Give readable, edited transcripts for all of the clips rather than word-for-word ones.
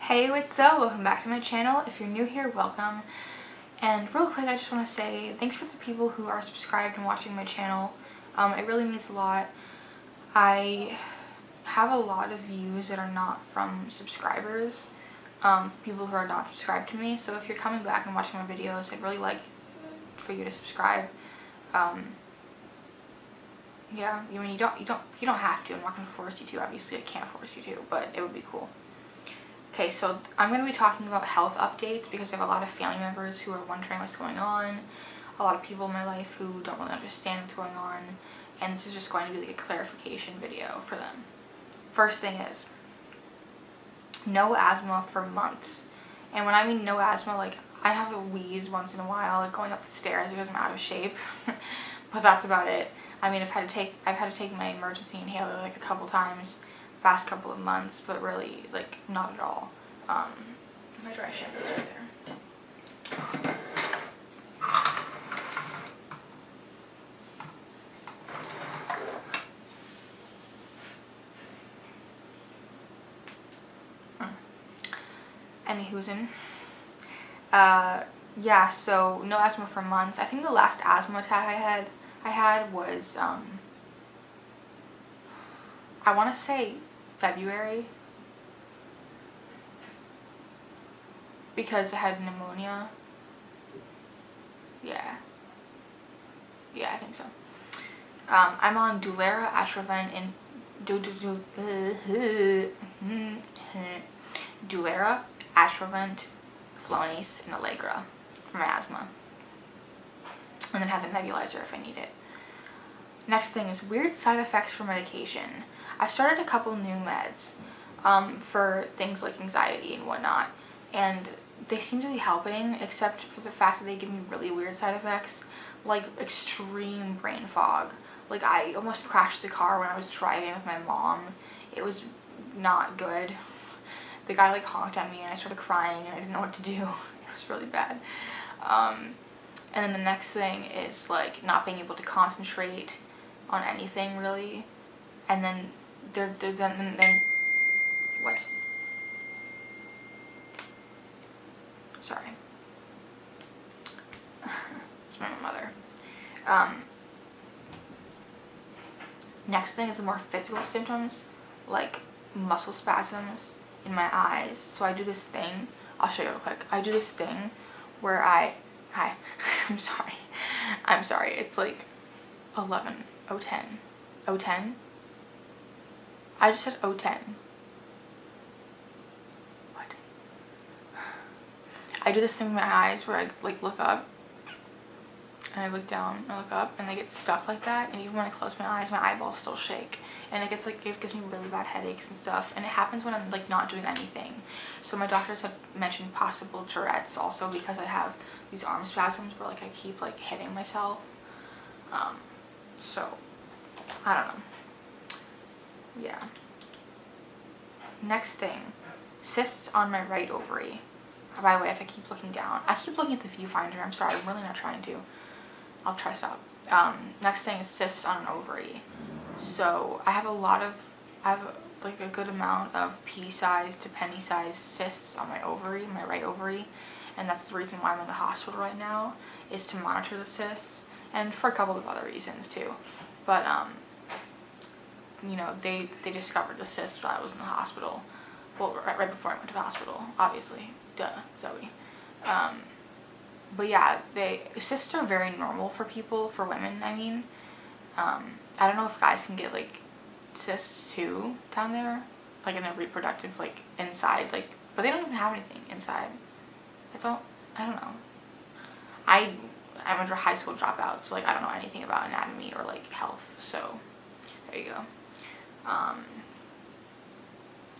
Hey, what's up? Welcome back to my channel. If you're new here, welcome. And real quick, I just want to say thanks for the people who are subscribed and watching my channel. It really means a lot. I have a lot of views that are not from subscribers, people who are not subscribed to me. So if you're coming back and watching my videos, I'd really like for you to subscribe. Yeah, I mean you don't have to. I'm not gonna force you to. Obviously, I can't force you to, but it would be cool. Okay, so I'm going to be talking about health updates because I have a lot of family members who are wondering what's going on, a lot of people in my life who don't really understand what's going on, and this is just going to be like a clarification video for them. First thing is, no asthma for months. And when I mean no asthma, like I have a wheeze once in a while, like going up the stairs because I'm out of shape, but that's about it. I mean, I've had to take my emergency inhaler like a couple times past couple of months, but really like not at all. My dry shampoo is right there. Anywhoozin. Yeah, so no asthma for months. I think the last asthma attack I had was I want to say February, because I had pneumonia. Yeah, I think so. I'm on Dulera, Atrovent, and Dulera, Atrovent, Flonase, and Allegra for my asthma, and then have the nebulizer if I need it. Next thing is weird side effects for medication. I've started a couple new meds for things like anxiety and whatnot, and they seem to be helping, except for the fact that they give me really weird side effects, like extreme brain fog. Like I almost crashed the car when I was driving with my mom. It was not good. The guy like honked at me and I started crying and I didn't know what to do. It was really bad. And then the next thing is like not being able to concentrate on anything really, and then then what? Sorry. It's my mother. Next thing is the more physical symptoms, like muscle spasms in my eyes. So I do this thing. I'll show you real quick. I do this thing where hi. I'm sorry. It's like 010. I just said 010. What? I do this thing with my eyes where I like look up and I look down and I look up and they get stuck like that, and even when I close my eyes, my eyeballs still shake, and it gives me really bad headaches and stuff, and it happens when I'm like not doing anything. So my doctors have mentioned possible Tourette's also, because I have these arm spasms where like I keep like hitting myself. So I don't know. Yeah. Next thing, cysts on my right ovary. By the way, if I keep looking down, I keep looking at the viewfinder. I'm sorry, I'm really not trying to. I'll try to stop. Next thing is cysts on an ovary. So I have like a good amount of pea-sized to penny-sized cysts on my ovary, my right ovary, and that's the reason why I'm in the hospital right now, is to monitor the cysts, and for a couple of other reasons too. But you know, they discovered the cysts while I was in the hospital. Well, right before I went to the hospital, obviously. Duh, Zoey. But yeah, cysts are very normal for women, I mean. I don't know if guys can get like cysts too down there, like in their reproductive, like inside, like, but they don't even have anything inside. I don't know. I'm a high school dropout, so like I don't know anything about anatomy or like health, so there you go.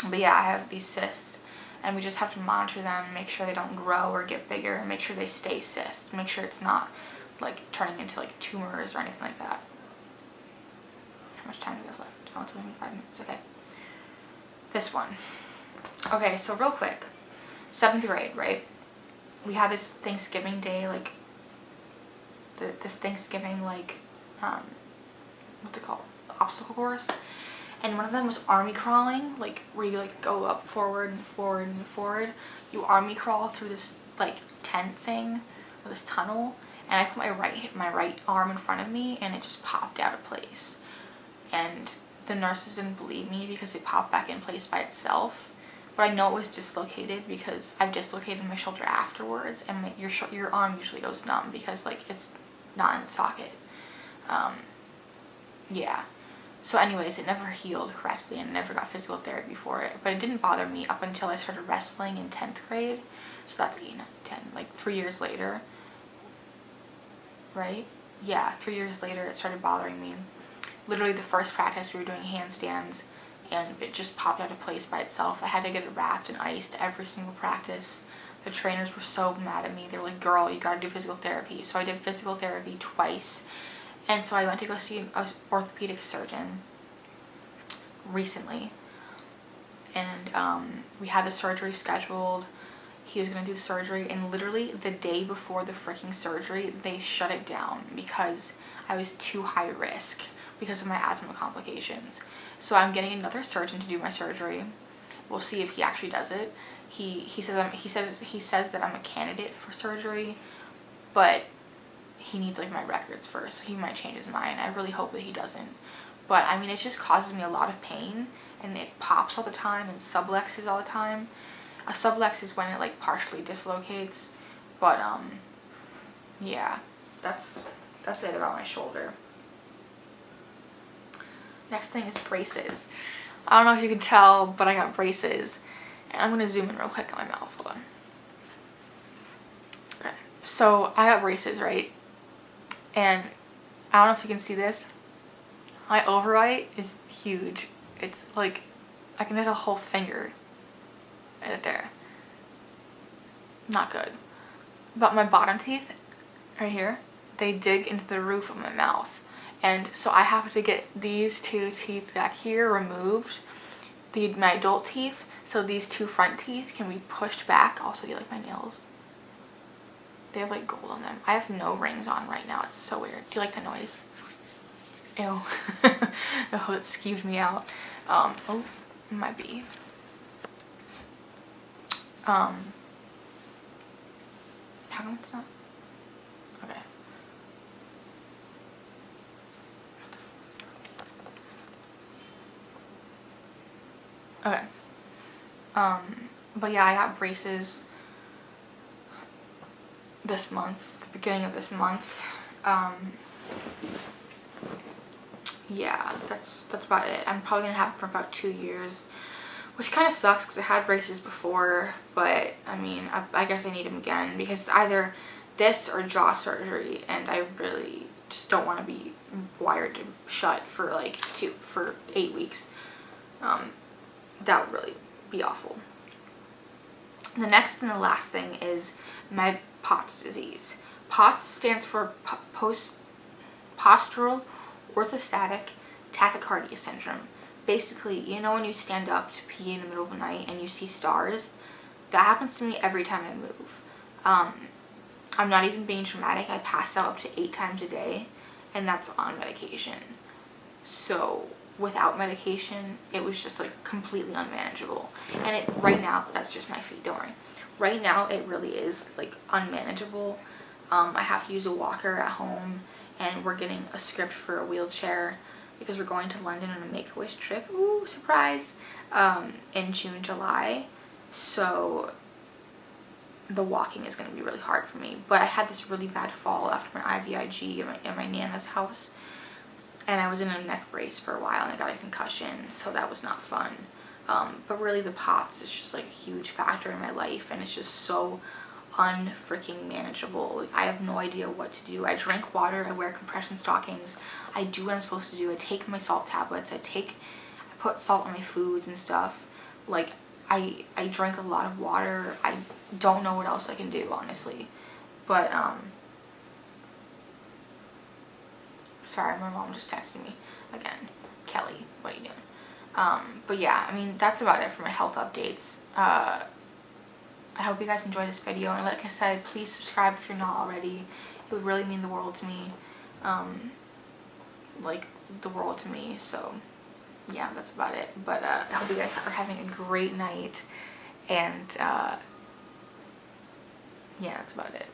But yeah, I have these cysts, and we just have to monitor them, make sure they don't grow or get bigger, and make sure they stay cysts, make sure it's not like turning into like tumors or anything like that. How much time do we have left? Oh, it's only 5 minutes. Okay. This one. Okay, so real quick, 7th grade, right? We had this Thanksgiving day, like this Thanksgiving, like what's it called, obstacle course, and one of them was army crawling, like where you like go up forward and forward and forward. You army crawl through this like tent thing or this tunnel, and I put my right arm in front of me and it just popped out of place. And the nurses didn't believe me because it popped back in place by itself. But I know it was dislocated because I've dislocated my shoulder afterwards, and your arm usually goes numb because like it's not in the socket. Yeah. So anyways, it never healed correctly and I never got physical therapy for it. But it didn't bother me up until I started wrestling in 10th grade. So that's 8, 9, 10, like 3 years later. Right? Yeah, 3 years later it started bothering me. Literally the first practice we were doing handstands and it just popped out of place by itself. I had to get it wrapped and iced every single practice. The trainers were so mad at me. They were like, girl, you gotta do physical therapy. So I did physical therapy twice. And so I went to go see an orthopedic surgeon recently. And we had the surgery scheduled. He was going to do the surgery. And literally the day before the freaking surgery, they shut it down because I was too high risk because of my asthma complications. So I'm getting another surgeon to do my surgery. We'll see if he actually does it. He says that I'm a candidate for surgery, but he needs like my records first. He might change his mind. I really hope that he doesn't. But I mean, it just causes me a lot of pain and it pops all the time and sublexes all the time. A sublex is when it like partially dislocates. But yeah, that's it about my shoulder. Next thing is braces. I don't know if you can tell, but I got braces. And I'm gonna zoom in real quick on my mouth. Hold on. Okay, so I got braces, right? And I don't know if you can see this. My overbite is huge. It's like I can hit a whole finger right there. Not good. But my bottom teeth right here, they dig into the roof of my mouth. And so I have to get these 2 teeth back here removed. My adult teeth, so these 2 front teeth can be pushed back. Also, you like my nails? They have like gold on them. I have no rings on right now. It's so weird. Do you like the noise? Ew. Oh, it skeeved me out. Oh, it might be. How come it's not? Okay. Okay. But yeah, I got braces this month, the beginning of this month. Yeah, that's about it. I'm probably gonna have it for about 2 years, which kind of sucks because I had braces before, but I mean, I guess I need them again because it's either this or jaw surgery, and I really just don't want to be wired shut for like 8 weeks. That would really be awful. The next and the last thing is my POTS disease. POTS stands for postural orthostatic tachycardia syndrome. Basically, you know when you stand up to pee in the middle of the night and you see stars? That happens to me every time I move. I'm not even being dramatic. I pass out up to 8 times a day, and that's on medication. So without medication, it was just like completely unmanageable. And right now, that's just my feet, don't worry. Right now, it really is like unmanageable. I have to use a walker at home, and we're getting a script for a wheelchair because we're going to London on a Make-A-Wish trip. Ooh, surprise! In June, July. So the walking is going to be really hard for me. But I had this really bad fall after my IVIG at my Nana's house. And I was in a neck brace for a while and I got a concussion, so that was not fun. But really the POTS is just like a huge factor in my life, and it's just so unfreaking manageable. Like, I have no idea what to do. I drink water, I wear compression stockings, I do what I'm supposed to do. I take my salt tablets, I put salt on my foods and stuff. Like, I drink a lot of water. I don't know what else I can do, honestly. But sorry, my mom just texted me again. Kelly, what are you doing? But yeah, I mean, that's about it for my health updates. I hope you guys enjoyed this video, and like I said, please subscribe if you're not already. It would really mean the world to me. Like, the world to me, so yeah, that's about it. But I hope you guys are having a great night, and yeah, that's about it.